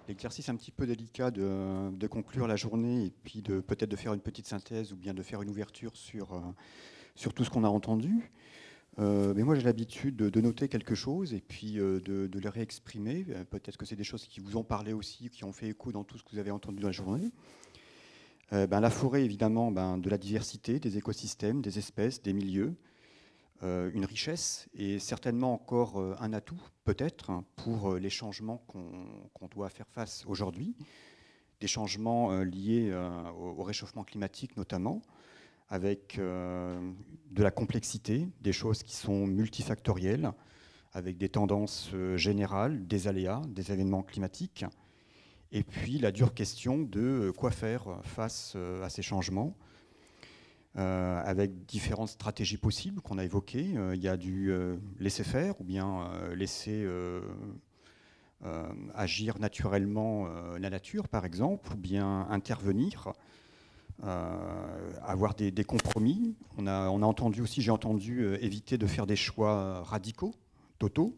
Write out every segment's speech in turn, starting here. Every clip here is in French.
l'exercice un petit peu délicat de conclure la journée et puis peut-être de faire une petite synthèse ou bien de faire une ouverture sur tout ce qu'on a entendu. Mais moi, j'ai l'habitude de noter quelque chose et puis de le réexprimer. Peut-être que c'est des choses qui vous ont parlé aussi, qui ont fait écho dans tout ce que vous avez entendu dans la journée. La forêt, évidemment, de la diversité, des écosystèmes, des espèces, des milieux, une richesse et certainement encore un atout, peut-être, hein, pour les changements qu'on doit faire face aujourd'hui, des changements liés au réchauffement climatique notamment, avec de la complexité, des choses qui sont multifactorielles, avec des tendances générales, des aléas, des événements climatiques, et puis la dure question de quoi faire face à ces changements, avec différentes stratégies possibles qu'on a évoquées. Il y a du laisser faire ou bien laisser agir naturellement la nature, par exemple, ou bien intervenir, avoir des compromis. On a entendu aussi, j'ai entendu éviter de faire des choix radicaux, totaux.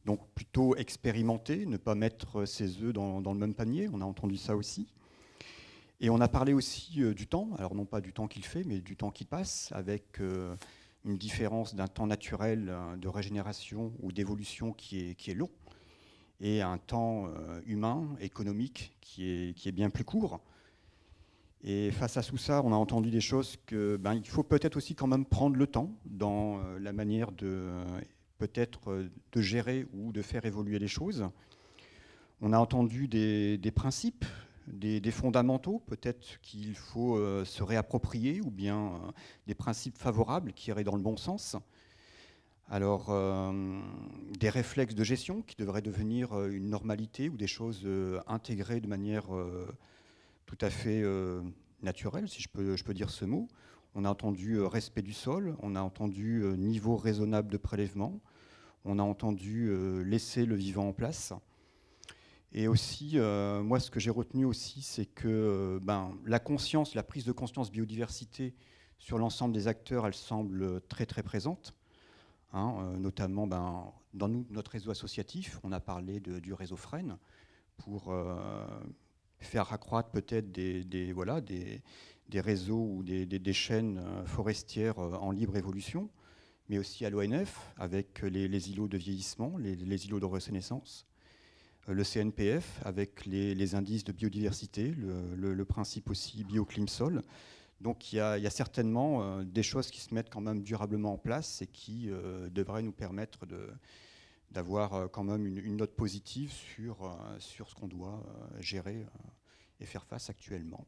Donc plutôt expérimenter, ne pas mettre ses œufs dans le même panier. On a entendu ça aussi. Et on a parlé aussi du temps, alors non pas du temps qu'il fait, mais du temps qui passe, avec une différence d'un temps naturel de régénération ou d'évolution qui est long, et un temps humain, économique, qui est bien plus court. Et face à tout ça, on a entendu des choses que il faut peut-être aussi quand même prendre le temps dans la manière de peut-être de gérer ou de faire évoluer les choses. On a entendu des principes, des fondamentaux, peut-être qu'il faut se réapproprier, ou bien des principes favorables qui iraient dans le bon sens. Alors, des réflexes de gestion qui devraient devenir une normalité ou des choses intégrées de manière tout à fait naturelle, si je peux dire ce mot. On a entendu respect du sol, on a entendu niveau raisonnable de prélèvement, on a entendu laisser le vivant en place. Et aussi, moi, ce que j'ai retenu aussi, c'est que la conscience, la prise de conscience biodiversité sur l'ensemble des acteurs, elle semble très très présente. Hein, notamment dans notre réseau associatif, on a parlé du réseau FREN pour faire accroître peut-être des réseaux ou des chaînes forestières en libre évolution, mais aussi à l'ONF avec les îlots de vieillissement, les îlots de reconnaissance, le CNPF avec les indices de biodiversité, le principe aussi bioclimsol. Donc il y a certainement des choses qui se mettent quand même durablement en place et qui devraient nous permettre d'avoir quand même une note positive sur ce qu'on doit gérer et faire face actuellement.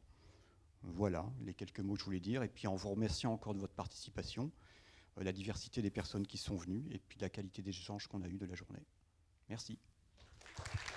Voilà les quelques mots que je voulais dire. Et puis en vous remerciant encore de votre participation, la diversité des personnes qui sont venues et puis la qualité des échanges qu'on a eus de la journée. Merci.